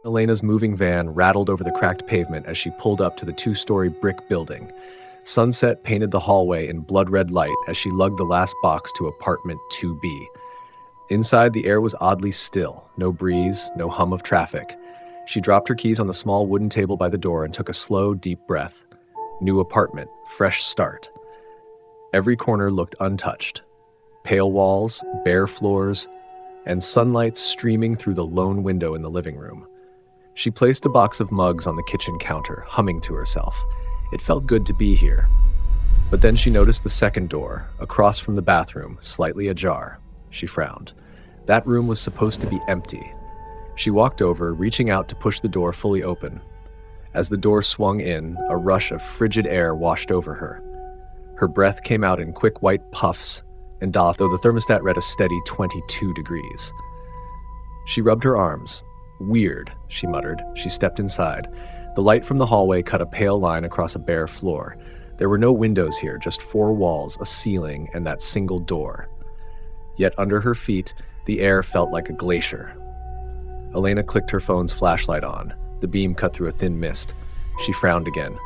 Elena's moving van rattled over the cracked pavement as she pulled up to the two-story brick building. Sunset painted the hallway in blood-red light as she lugged the last box to apartment 2B. Inside, the air was oddly still, no breeze, no hum of traffic. She dropped her keys on the small wooden table by the door and took a slow, deep breath. New apartment, fresh start. Every corner looked untouched. Pale walls, bare floors, and sunlight streaming through the lone window in the living room. She placed a box of mugs on the kitchen counter, humming to herself. It felt good to be here. But then she noticed the second door, across from the bathroom, slightly ajar. She frowned. That room was supposed to be empty. She walked over, reaching out to push the door fully open. As the door swung in, a rush of frigid air washed over her. Her breath came out in quick white puffs, and doffed, though the thermostat read a steady 22 degrees. She rubbed her arms. Weird, she muttered. She stepped inside. The light from the hallway cut a pale line across a bare floor. There were no windows here, just four walls, a ceiling, and that single door. Yet under her feet, the air felt like a glacier. Elena clicked her phone's flashlight on. The beam cut through a thin mist. She frowned again.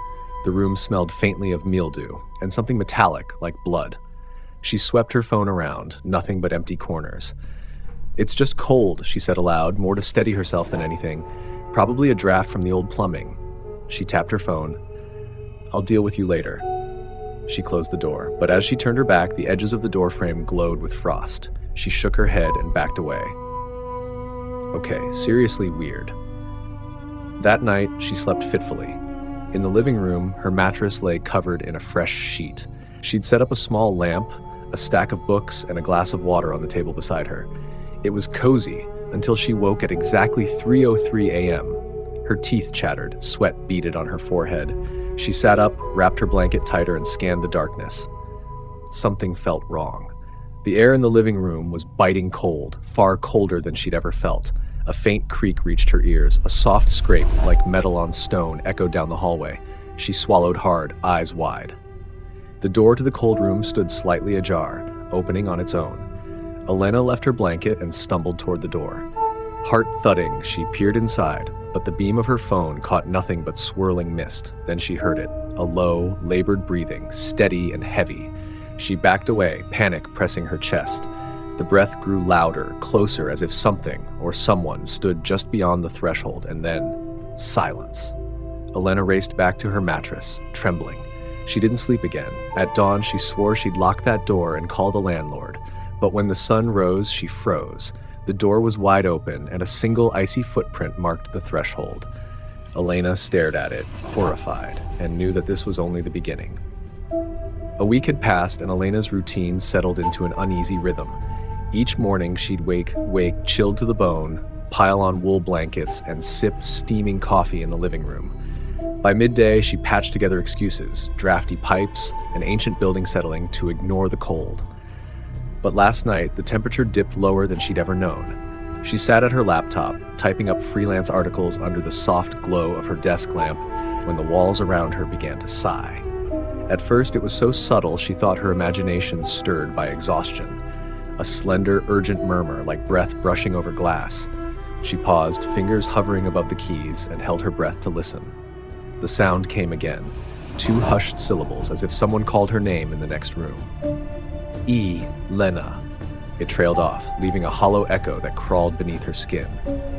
The room smelled faintly of mildew, and something metallic, like blood. She swept her phone around, nothing but empty corners. "It's just cold," she said aloud, more to steady herself than anything. "Probably a draft from the old plumbing." She tapped her phone. "I'll deal with you later." She closed the door, but as she turned her back, the edges of the door frame glowed with frost. She shook her head and backed away. Okay, seriously weird. That night, she slept fitfully. In the living room, her mattress lay covered in a fresh sheet. She'd set up a small lamp, a stack of books, and a glass of water on the table beside her. It was cozy until she woke at exactly 3:03 a.m. Her teeth chattered, sweat beaded on her forehead. She sat up, wrapped her blanket tighter, and scanned the darkness. Something felt wrong. The air in the living room was biting cold, far colder than she'd ever felt. A faint creak reached her ears. A soft scrape, like metal on stone, echoed down the hallway. She swallowed hard, eyes wide. The door to the cold room stood slightly ajar, opening on its own. Elena left her blanket and stumbled toward the door. Heart thudding, she peered inside, but the beam of her phone caught nothing but swirling mist. Then she heard it, a low, labored breathing, steady and heavy. She backed away, panic pressing her chest. The breath grew louder, closer, as if something or someone stood just beyond the threshold, and then silence. Elena raced back to her mattress, trembling. She didn't sleep again. At dawn, she swore she'd lock that door and call the landlord. But when the sun rose, she froze. The door was wide open, and a single icy footprint marked the threshold. Elena stared at it, horrified, and knew that this was only the beginning. A week had passed, and Elena's routine settled into an uneasy rhythm. Each morning, she'd wake chilled to the bone, pile on wool blankets, and sip steaming coffee in the living room. By midday, she patched together excuses, drafty pipes, an ancient building settling to ignore the cold. But last night, the temperature dipped lower than she'd ever known. She sat at her laptop, typing up freelance articles under the soft glow of her desk lamp when the walls around her began to sigh. At first, it was so subtle she thought her imagination stirred by exhaustion. A slender, urgent murmur like breath brushing over glass. She paused, fingers hovering above the keys, and held her breath to listen. The sound came again, two hushed syllables as if someone called her name in the next room. Elena. It trailed off, leaving a hollow echo that crawled beneath her skin.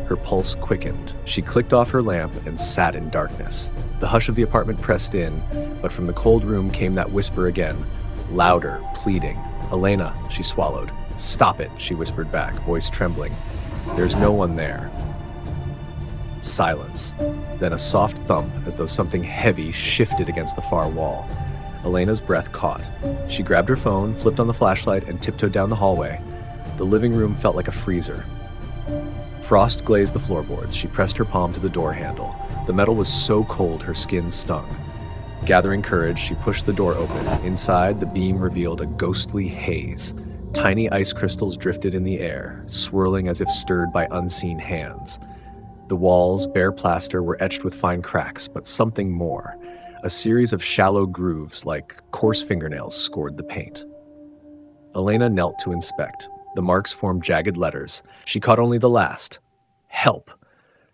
Her pulse quickened. She clicked off her lamp and sat in darkness. The hush of the apartment pressed in, but from the cold room came that whisper again, louder, pleading. "Elena," she swallowed. "Stop it," she whispered back, voice trembling. "There's no one there." Silence. Then a soft thump, as though something heavy shifted against the far wall. Elena's breath caught. She grabbed her phone, flipped on the flashlight, and tiptoed down the hallway. The living room felt like a freezer. Frost glazed the floorboards. She pressed her palm to the door handle. The metal was so cold her skin stung. Gathering courage, she pushed the door open. Inside, the beam revealed a ghostly haze. Tiny ice crystals drifted in the air, swirling as if stirred by unseen hands. The walls, bare plaster, were etched with fine cracks, but something more. A series of shallow grooves like coarse fingernails scored the paint. Elena knelt to inspect. The marks formed jagged letters. She caught only the last. Help.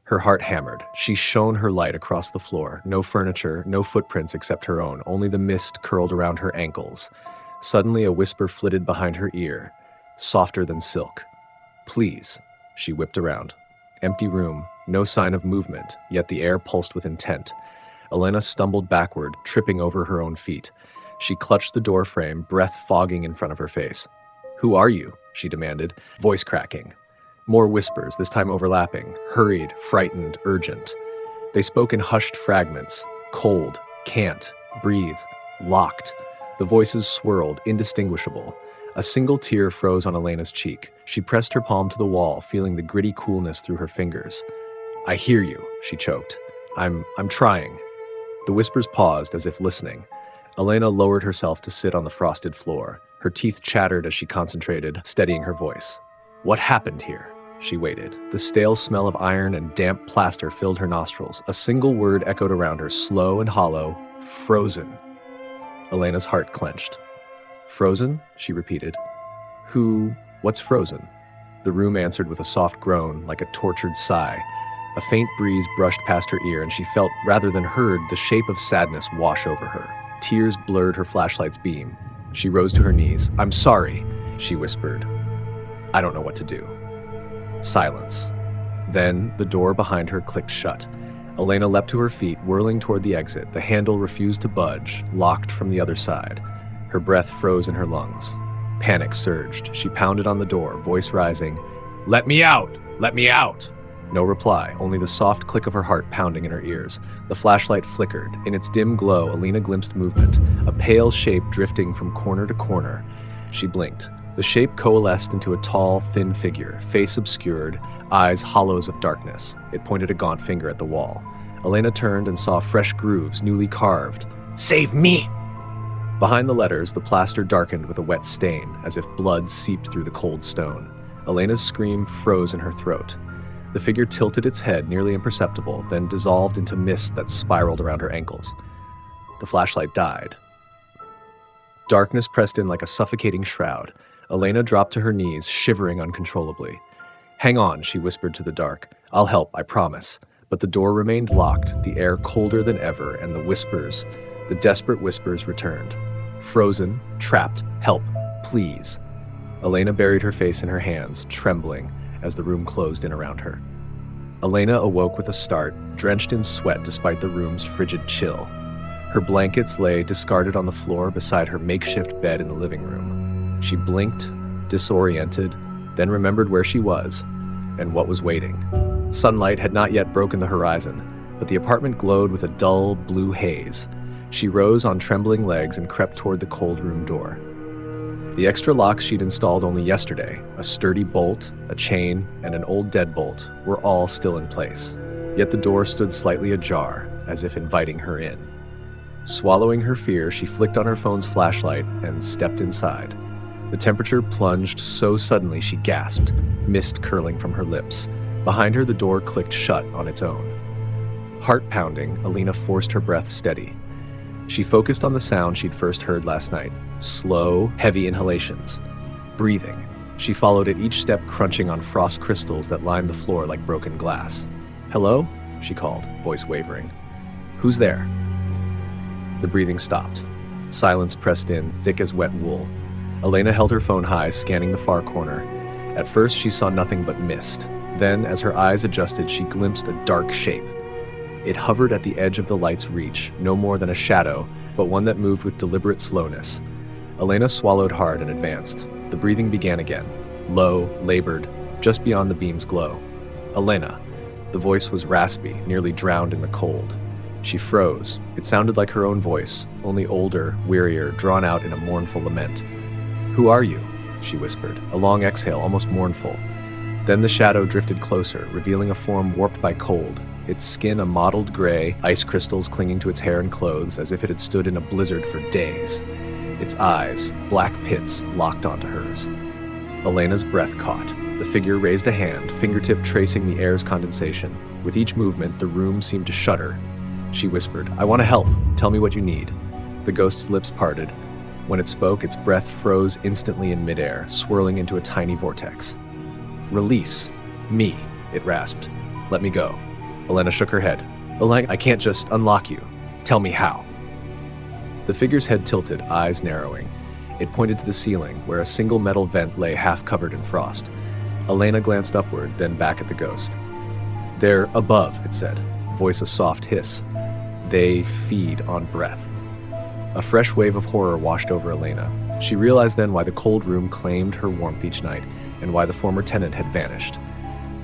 Her heart hammered. She shone her light across the floor. No furniture, no footprints except her own, only the mist curled around her ankles. Suddenly a whisper flitted behind her ear, softer than silk. "Please." She whipped around. Empty room, no sign of movement, yet the air pulsed with intent. Elena stumbled backward, tripping over her own feet. She clutched the door frame, breath fogging in front of her face. "Who are you?" she demanded, voice cracking. More whispers, this time overlapping, hurried, frightened, urgent. They spoke in hushed fragments, cold, can't, breathe, locked. The voices swirled, indistinguishable. A single tear froze on Elena's cheek. She pressed her palm to the wall, feeling the gritty coolness through her fingers. "I hear you," she choked. I'm trying." The whispers paused, as if listening. Elena lowered herself to sit on the frosted floor. Her teeth chattered as she concentrated, steadying her voice. "What happened here?" She waited. The stale smell of iron and damp plaster filled her nostrils. A single word echoed around her, slow and hollow. "Frozen." Elena's heart clenched. "Frozen?" she repeated. What's frozen?" The room answered with a soft groan, like a tortured sigh. A faint breeze brushed past her ear, and she felt, rather than heard, the shape of sadness wash over her. Tears blurred her flashlight's beam. She rose to her knees. "I'm sorry," she whispered. "I don't know what to do." Silence. Then the door behind her clicked shut. Elena leapt to her feet, whirling toward the exit. The handle refused to budge, locked from the other side. Her breath froze in her lungs. Panic surged. She pounded on the door, voice rising. "Let me out! Let me out!" No reply, only the soft click of her heart pounding in her ears. The flashlight flickered. In its dim glow, Elena glimpsed movement, a pale shape drifting from corner to corner. She blinked. The shape coalesced into a tall, thin figure, face obscured, eyes hollows of darkness. It pointed a gaunt finger at the wall. Elena turned and saw fresh grooves, newly carved. "Save me!" Behind the letters, the plaster darkened with a wet stain, as if blood seeped through the cold stone. Elena's scream froze in her throat. The figure tilted its head, nearly imperceptible, then dissolved into mist that spiraled around her ankles. The flashlight died. Darkness pressed in like a suffocating shroud. Elena dropped to her knees, shivering uncontrollably. "Hang on," she whispered to the dark. "I'll help, I promise." But the door remained locked, the air colder than ever, and the desperate whispers returned. "Frozen, trapped, help, please." Elena buried her face in her hands, trembling, as the room closed in around her. Elena awoke with a start, drenched in sweat despite the room's frigid chill. Her blankets lay discarded on the floor beside her makeshift bed in the living room. She blinked, disoriented, then remembered where she was and what was waiting. Sunlight had not yet broken the horizon, but the apartment glowed with a dull blue haze. She rose on trembling legs and crept toward the cold room door. The extra locks she'd installed only yesterday, a sturdy bolt, a chain, and an old deadbolt, were all still in place. Yet the door stood slightly ajar, as if inviting her in. Swallowing her fear, she flicked on her phone's flashlight and stepped inside. The temperature plunged so suddenly she gasped, mist curling from her lips. Behind her, the door clicked shut on its own. Heart pounding, Elena forced her breath steady. She focused on the sound she'd first heard last night. Slow, heavy inhalations. Breathing. She followed it, each step crunching on frost crystals that lined the floor like broken glass. "Hello?" she called, voice wavering. "Who's there?" The breathing stopped. Silence pressed in, thick as wet wool. Elena held her phone high, scanning the far corner. At first, she saw nothing but mist. Then, as her eyes adjusted, she glimpsed a dark shape. It hovered at the edge of the light's reach, no more than a shadow, but one that moved with deliberate slowness. Elena swallowed hard and advanced. The breathing began again, low, labored, just beyond the beam's glow. "Elena." The voice was raspy, nearly drowned in the cold. She froze. It sounded like her own voice, only older, wearier, drawn out in a mournful lament. "Who are you?" she whispered, a long exhale, almost mournful. Then the shadow drifted closer, revealing a form warped by cold, its skin a mottled gray, ice crystals clinging to its hair and clothes as if it had stood in a blizzard for days. Its eyes, black pits, locked onto hers. Elena's breath caught. The figure raised a hand, fingertip tracing the air's condensation. With each movement, the room seemed to shudder. She whispered, "I want to help. Tell me what you need." The ghost's lips parted. When it spoke, its breath froze instantly in midair, swirling into a tiny vortex. "Release me," it rasped. "Let me go." Elena shook her head. Elena, I can't just unlock you. Tell me how. The figure's head tilted, eyes narrowing. It pointed to the ceiling, where a single metal vent lay half covered in frost. Elena glanced upward, then back at the ghost. They're above, it said, voice a soft hiss. They feed on breath. A fresh wave of horror washed over Elena. She realized then why the cold room claimed her warmth each night, and why the former tenant had vanished.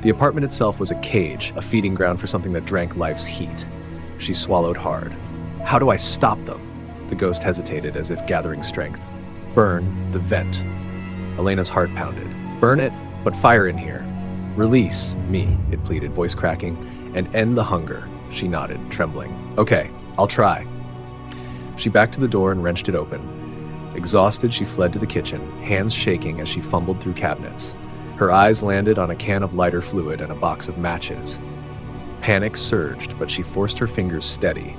The apartment itself was a cage, a feeding ground for something that drank life's heat. She swallowed hard. How do I stop them? The ghost hesitated, as if gathering strength. Burn the vent. Elena's heart pounded. Burn it, but fire in here. Release me, it pleaded, voice cracking, and end the hunger. She nodded, trembling. Okay, I'll try. She backed to the door and wrenched it open. Exhausted, she fled to the kitchen, hands shaking as she fumbled through cabinets. Her eyes landed on a can of lighter fluid and a box of matches. Panic surged, but she forced her fingers steady.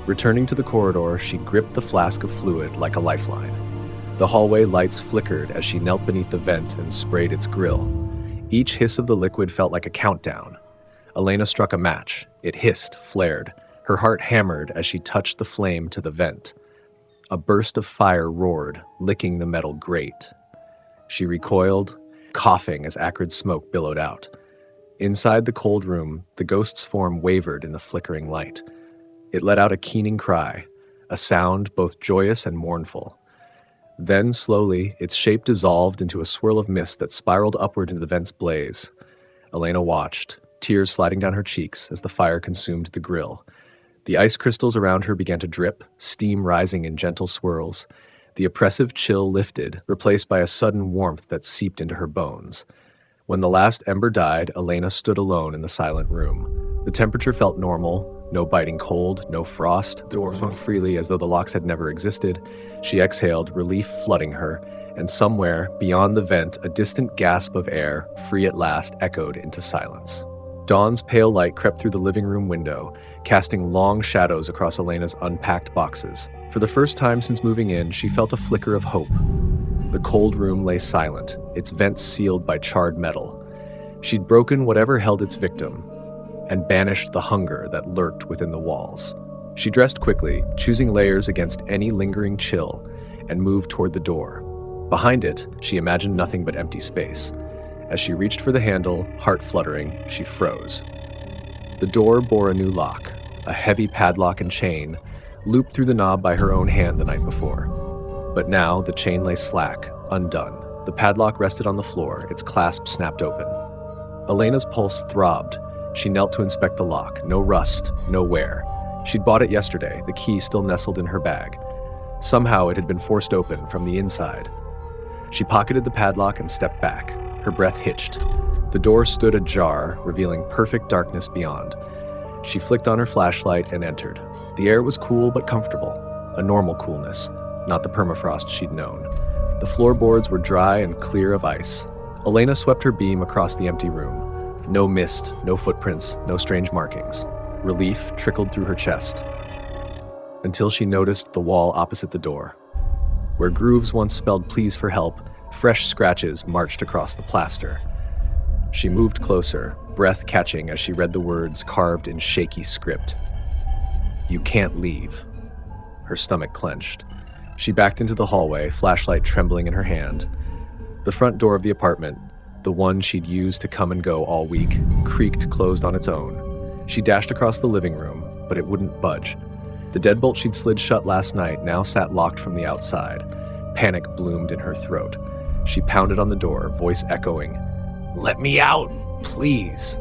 Returning to the corridor, she gripped the flask of fluid like a lifeline. The hallway lights flickered as she knelt beneath the vent and sprayed its grill. Each hiss of the liquid felt like a countdown. Elena struck a match. It hissed, flared. Her heart hammered as she touched the flame to the vent. A burst of fire roared, licking the metal grate. She recoiled, coughing as acrid smoke billowed out. Inside the cold room, the ghost's form wavered in the flickering light. It let out a keening cry, a sound both joyous and mournful. Then, slowly, its shape dissolved into a swirl of mist that spiraled upward into the vent's blaze. Elena watched, tears sliding down her cheeks as the fire consumed the grill. The ice crystals around her began to drip, steam rising in gentle swirls. The oppressive chill lifted, replaced by a sudden warmth that seeped into her bones. When the last ember died, Elena stood alone in the silent room. The temperature felt normal, no biting cold, no frost. The door swung freely as though the locks had never existed. She exhaled, relief flooding her, and somewhere, beyond the vent, a distant gasp of air, free at last, echoed into silence. Dawn's pale light crept through the living room window, casting long shadows across Elena's unpacked boxes. For the first time since moving in, she felt a flicker of hope. The cold room lay silent, its vents sealed by charred metal. She'd broken whatever held its victim, and banished the hunger that lurked within the walls. She dressed quickly, choosing layers against any lingering chill, and moved toward the door. Behind it, she imagined nothing but empty space. As she reached for the handle, heart fluttering, she froze. The door bore a new lock, a heavy padlock and chain, looped through the knob by her own hand the night before. But now the chain lay slack, undone. The padlock rested on the floor, its clasp snapped open. Elena's pulse throbbed. She knelt to inspect the lock. No rust, no wear. She'd bought it yesterday, the key still nestled in her bag. Somehow it had been forced open from the inside. She pocketed the padlock and stepped back. Her breath hitched. The door stood ajar, revealing perfect darkness beyond. She flicked on her flashlight and entered. The air was cool but comfortable, a normal coolness, not the permafrost she'd known. The floorboards were dry and clear of ice. Elena swept her beam across the empty room. No mist, no footprints, no strange markings. Relief trickled through her chest, until she noticed the wall opposite the door. Where grooves once spelled pleas for help, fresh scratches marched across the plaster. She moved closer, breath catching as she read the words carved in shaky script. "You can't leave." Her stomach clenched. She backed into the hallway, flashlight trembling in her hand. The front door of the apartment, the one she'd used to come and go all week, creaked closed on its own. She dashed across the living room, but it wouldn't budge. The deadbolt she'd slid shut last night now sat locked from the outside. Panic bloomed in her throat. She pounded on the door, voice echoing, "Let me out, please."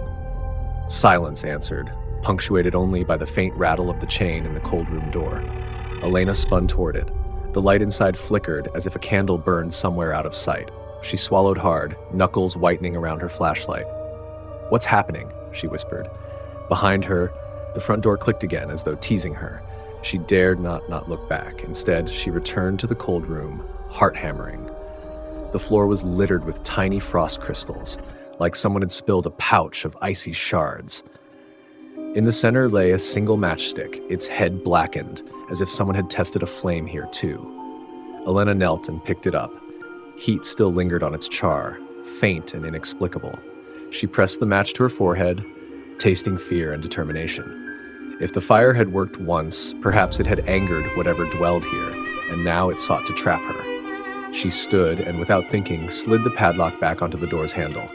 Silence answered, punctuated only by the faint rattle of the chain in the cold room door. Elena spun toward it. The light inside flickered as if a candle burned somewhere out of sight. She swallowed hard, knuckles whitening around her flashlight. "What's happening?" she whispered. Behind her, the front door clicked again as though teasing her. She dared not look back. Instead, she returned to the cold room, heart hammering. The floor was littered with tiny frost crystals, like someone had spilled a pouch of icy shards. In the center lay a single matchstick, its head blackened, as if someone had tested a flame here too. Elena knelt and picked it up. Heat still lingered on its char, faint and inexplicable. She pressed the match to her forehead, tasting fear and determination. If the fire had worked once, perhaps it had angered whatever dwelled here, and now it sought to trap her. She stood and, without thinking, slid the padlock back onto the door's handle.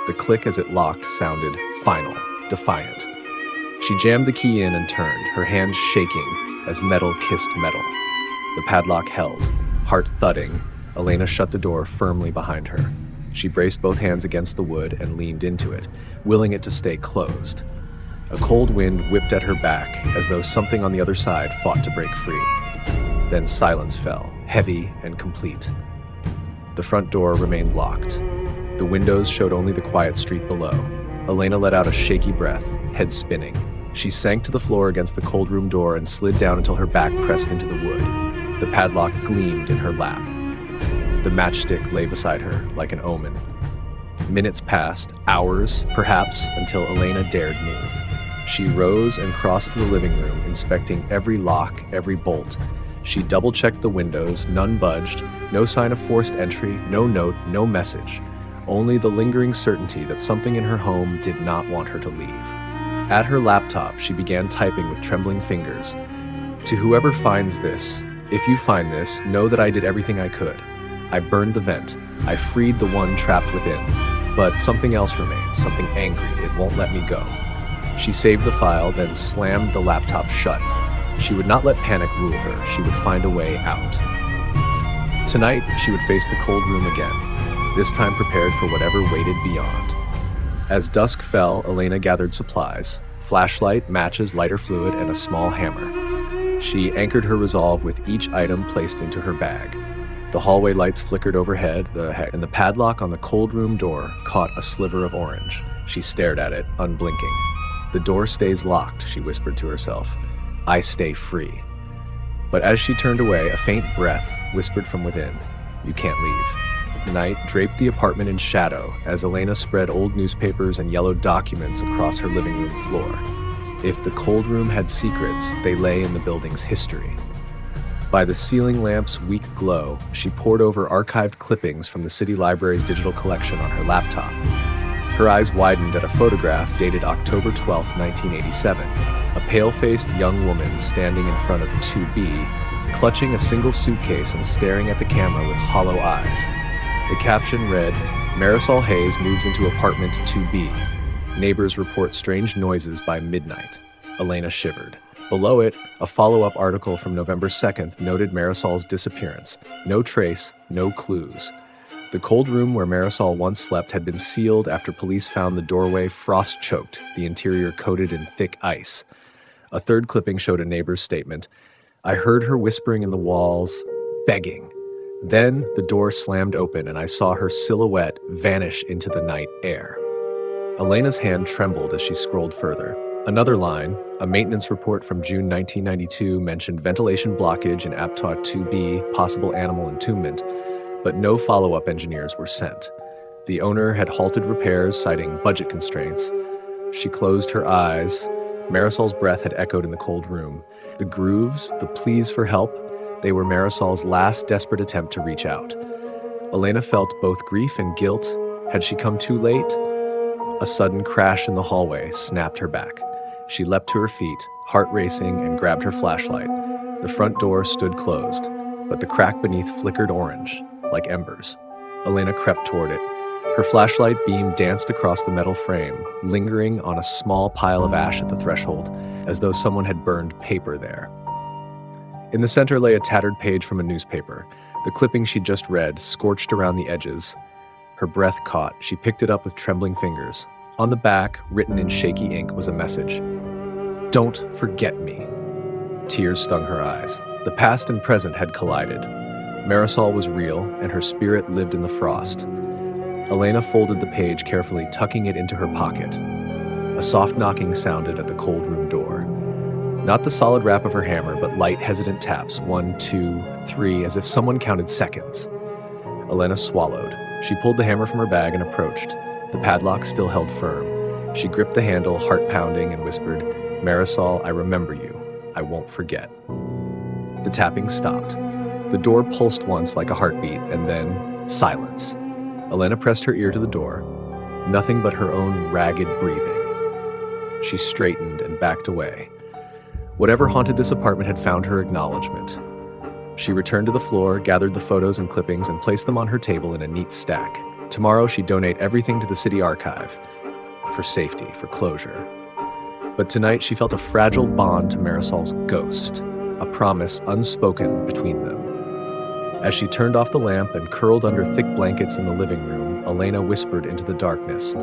The click as it locked sounded final, defiant. She jammed the key in and turned, her hand shaking as metal kissed metal. The padlock held, heart thudding. Elena shut the door firmly behind her. She braced both hands against the wood and leaned into it, willing it to stay closed. A cold wind whipped at her back, as though something on the other side fought to break free. Then silence fell, heavy and complete. The front door remained locked. The windows showed only the quiet street below. Elena let out a shaky breath, head spinning. She sank to the floor against the cold room door and slid down until her back pressed into the wood. The padlock gleamed in her lap. The matchstick lay beside her like an omen. Minutes passed, hours, perhaps, until Elena dared move. She rose and crossed to the living room, inspecting every lock, every bolt. She double-checked the windows, none budged, no sign of forced entry, no note, no message. Only the lingering certainty that something in her home did not want her to leave. At her laptop, she began typing with trembling fingers. To whoever finds this, if you find this, know that I did everything I could. I burned the vent. I freed the one trapped within. But something else remains, something angry. It won't let me go. She saved the file, then slammed the laptop shut. She would not let panic rule her. She would find a way out. Tonight, she would face the cold room again, this time prepared for whatever waited beyond. As dusk fell, Elena gathered supplies: flashlight, matches, lighter fluid, and a small hammer. She anchored her resolve with each item placed into her bag. The hallway lights flickered overhead, and the padlock on the cold room door caught a sliver of orange. She stared at it, unblinking. "The door stays locked," she whispered to herself. "I stay free." But as she turned away, a faint breath whispered from within, "You can't leave." Night draped the apartment in shadow as Elena spread old newspapers and yellowed documents across her living room floor. If the cold room had secrets, they lay in the building's history. By the ceiling lamp's weak glow, she pored over archived clippings from the city library's digital collection on her laptop. Her eyes widened at a photograph dated October 12, 1987, a pale-faced young woman standing in front of 2B, clutching a single suitcase and staring at the camera with hollow eyes. The caption read, "Marisol Hayes moves into apartment 2B. Neighbors report strange noises by midnight." Elena shivered. Below it, a follow-up article from November 2nd noted Marisol's disappearance. No trace, no clues. The cold room where Marisol once slept had been sealed after police found the doorway frost-choked, the interior coated in thick ice. A third clipping showed a neighbor's statement. "I heard her whispering in the walls, begging. Then the door slammed open and I saw her silhouette vanish into the night air." Elena's hand trembled as she scrolled further. Another line, a maintenance report from June 1992, mentioned ventilation blockage in Aptot 2B, possible animal entombment, but no follow-up engineers were sent. The owner had halted repairs, citing budget constraints. She closed her eyes. Marisol's breath had echoed in the cold room. The grooves, the pleas for help, they were Marisol's last desperate attempt to reach out. Elena felt both grief and guilt. Had she come too late? A sudden crash in the hallway snapped her back. She leapt to her feet, heart racing, and grabbed her flashlight. The front door stood closed, but the crack beneath flickered orange, like embers. Elena crept toward it. Her flashlight beam danced across the metal frame, lingering on a small pile of ash at the threshold, as though someone had burned paper there. In the center lay a tattered page from a newspaper. The clipping she'd just read, scorched around the edges. Her breath caught. She picked it up with trembling fingers. On the back, written in shaky ink, was a message. "Don't forget me." Tears stung her eyes. The past and present had collided. Marisol was real, and her spirit lived in the frost. Elena folded the page carefully, tucking it into her pocket. A soft knocking sounded at the cold room door. Not the solid rap of her hammer, but light, hesitant taps, 1, 2, 3, as if someone counted seconds. Elena swallowed. She pulled the hammer from her bag and approached. The padlock still held firm. She gripped the handle, heart pounding, and whispered, "Marisol, I remember you. I won't forget." The tapping stopped. The door pulsed once like a heartbeat, and then silence. Elena pressed her ear to the door. Nothing but her own ragged breathing. She straightened and backed away. Whatever haunted this apartment had found her acknowledgement. She returned to the floor, gathered the photos and clippings, and placed them on her table in a neat stack. Tomorrow, she'd donate everything to the city archive. For safety, for closure. But tonight, she felt a fragile bond to Marisol's ghost, a promise unspoken between them. As she turned off the lamp and curled under thick blankets in the living room, Elena whispered into the darkness,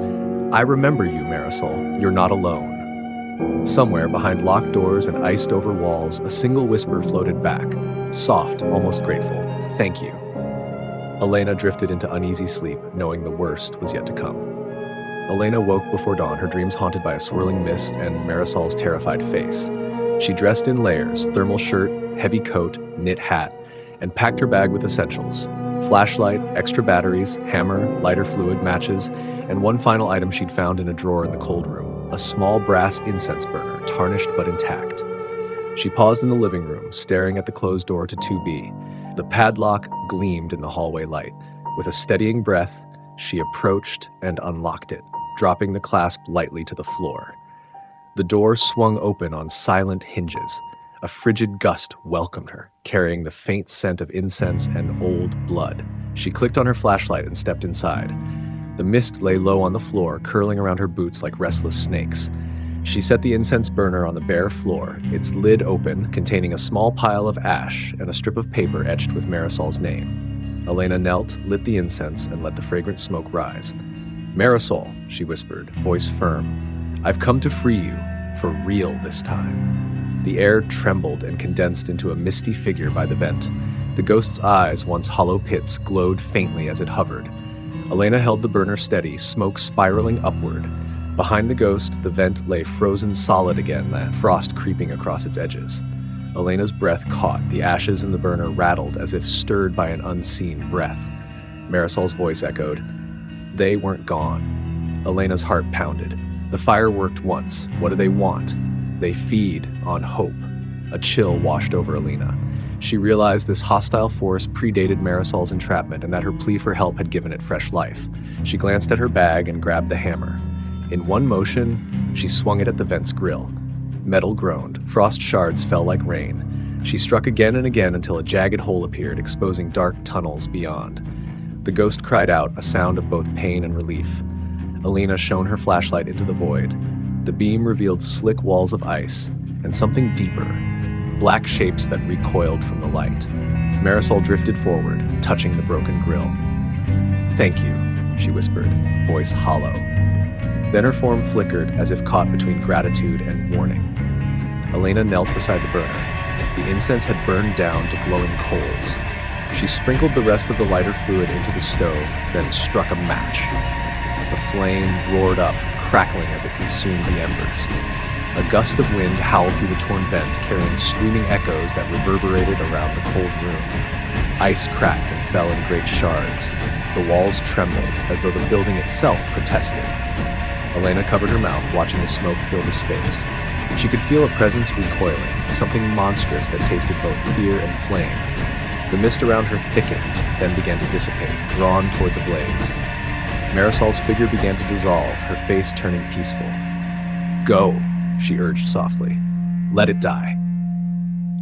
"I remember you, Marisol. You're not alone." Somewhere behind locked doors and iced-over walls, a single whisper floated back, soft, almost grateful. "Thank you." Elena drifted into uneasy sleep, knowing the worst was yet to come. Elena woke before dawn, her dreams haunted by a swirling mist and Marisol's terrified face. She dressed in layers, thermal shirt, heavy coat, knit hat, and packed her bag with essentials. Flashlight, extra batteries, hammer, lighter fluid, matches, and one final item she'd found in a drawer in the cold room, a small brass incense burner, tarnished but intact. She paused in the living room, staring at the closed door to 2B. The padlock gleamed in the hallway light. With a steadying breath, she approached and unlocked it, dropping the clasp lightly to the floor. The door swung open on silent hinges. A frigid gust welcomed her, carrying the faint scent of incense and old blood. She clicked on her flashlight and stepped inside. The mist lay low on the floor, curling around her boots like restless snakes. She set the incense burner on the bare floor, its lid open, containing a small pile of ash and a strip of paper etched with Marisol's name. Elena knelt, lit the incense, and let the fragrant smoke rise. "Marisol," she whispered, voice firm, "I've come to free you, for real this time." The air trembled and condensed into a misty figure by the vent. The ghost's eyes, once hollow pits, glowed faintly as it hovered. Elena held the burner steady, smoke spiraling upward. Behind the ghost, the vent lay frozen solid again, the frost creeping across its edges. Elena's breath caught, the ashes in the burner rattled as if stirred by an unseen breath. Marisol's voice echoed, "They weren't gone." Elena's heart pounded. The fire worked once. What do they want? They feed on hope. A chill washed over Elena. She realized this hostile force predated Marisol's entrapment and that her plea for help had given it fresh life. She glanced at her bag and grabbed the hammer. In one motion, she swung it at the vent's grill. Metal groaned. Frost shards fell like rain. She struck again and again until a jagged hole appeared, exposing dark tunnels beyond. The ghost cried out, a sound of both pain and relief. Elena shone her flashlight into the void. The beam revealed slick walls of ice and something deeper, black shapes that recoiled from the light. Marisol drifted forward, touching the broken grill. "Thank you," she whispered, voice hollow. Then her form flickered as if caught between gratitude and warning. Elena knelt beside the burner. The incense had burned down to glowing coals. She sprinkled the rest of the lighter fluid into the stove, then struck a match. The flame roared up, crackling as it consumed the embers. A gust of wind howled through the torn vent, carrying screaming echoes that reverberated around the cold room. Ice cracked and fell in great shards. The walls trembled, as though the building itself protested. Elena covered her mouth, watching the smoke fill the space. She could feel a presence recoiling, something monstrous that tasted both fear and flame. The mist around her thickened, then began to dissipate, drawn toward the blaze. Marisol's figure began to dissolve, her face turning peaceful. "Go," she urged softly. "Let it die."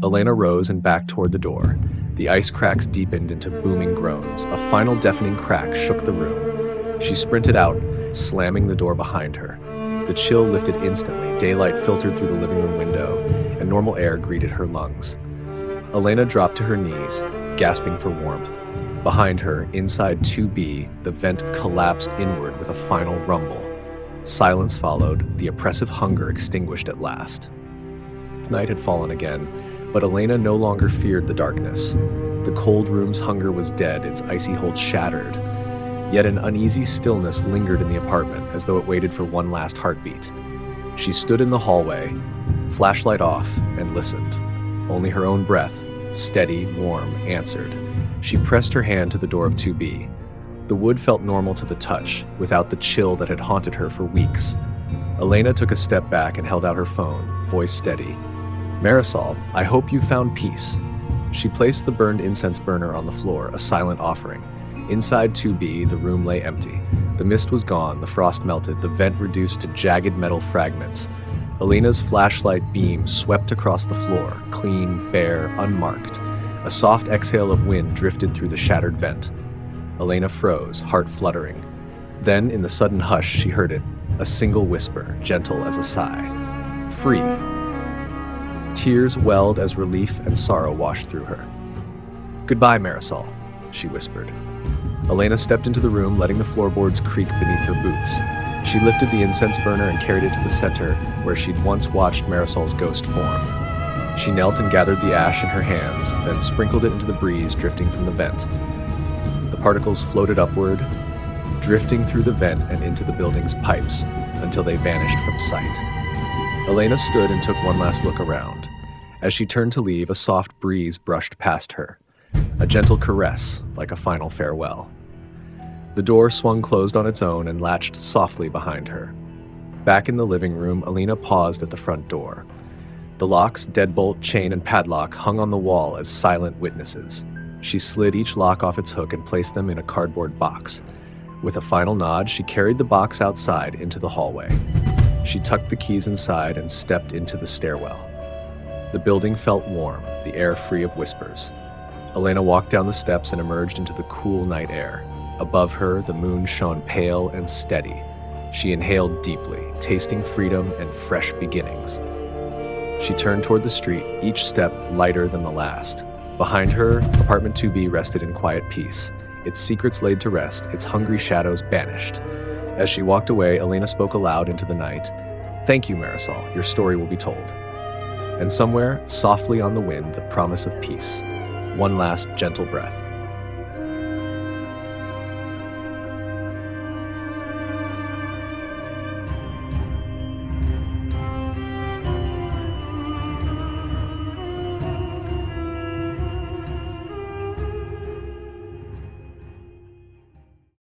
Elena rose and backed toward the door. The ice cracks deepened into booming groans. A final deafening crack shook the room. She sprinted out, slamming the door behind her. The chill lifted instantly, daylight filtered through the living room window, and normal air greeted her lungs. Elena dropped to her knees, gasping for warmth. Behind her, inside 2B, the vent collapsed inward with a final rumble. Silence followed, the oppressive hunger extinguished at last. Night had fallen again, but Elena no longer feared the darkness. The cold room's hunger was dead, its icy hold shattered. Yet an uneasy stillness lingered in the apartment, as though it waited for one last heartbeat. She stood in the hallway, flashlight off, and listened. Only her own breath, steady, warm, answered. She pressed her hand to the door of 2B. The wood felt normal to the touch, without the chill that had haunted her for weeks. Elena took a step back and held out her phone, voice steady. "Marisol, I hope you found peace." She placed the burned incense burner on the floor, a silent offering. Inside 2B, the room lay empty. The mist was gone, the frost melted, the vent reduced to jagged metal fragments. Elena's flashlight beam swept across the floor, clean, bare, unmarked. A soft exhale of wind drifted through the shattered vent. Elena froze, heart fluttering. Then, in the sudden hush, she heard it, a single whisper, gentle as a sigh. Free. Tears welled as relief and sorrow washed through her. Goodbye, Marisol, she whispered. Elena stepped into the room, letting the floorboards creak beneath her boots. She lifted the incense burner and carried it to the center, where she'd once watched Marisol's ghost form. She knelt and gathered the ash in her hands, then sprinkled it into the breeze drifting from the vent. The particles floated upward, drifting through the vent and into the building's pipes, until they vanished from sight. Elena stood and took one last look around. As she turned to leave, a soft breeze brushed past her. A gentle caress, like a final farewell. The door swung closed on its own and latched softly behind her. Back in the living room, Elena paused at the front door. The locks, deadbolt, chain, and padlock hung on the wall as silent witnesses. She slid each lock off its hook and placed them in a cardboard box. With a final nod, she carried the box outside into the hallway. She tucked the keys inside and stepped into the stairwell. The building felt warm, the air free of whispers. Elena walked down the steps and emerged into the cool night air. Above her, the moon shone pale and steady. She inhaled deeply, tasting freedom and fresh beginnings. She turned toward the street, each step lighter than the last. Behind her, apartment 2B rested in quiet peace, its secrets laid to rest, its hungry shadows banished. As she walked away, Elena spoke aloud into the night. Thank you, Marisol, your story will be told. And somewhere, softly on the wind, the promise of peace. One last gentle breath.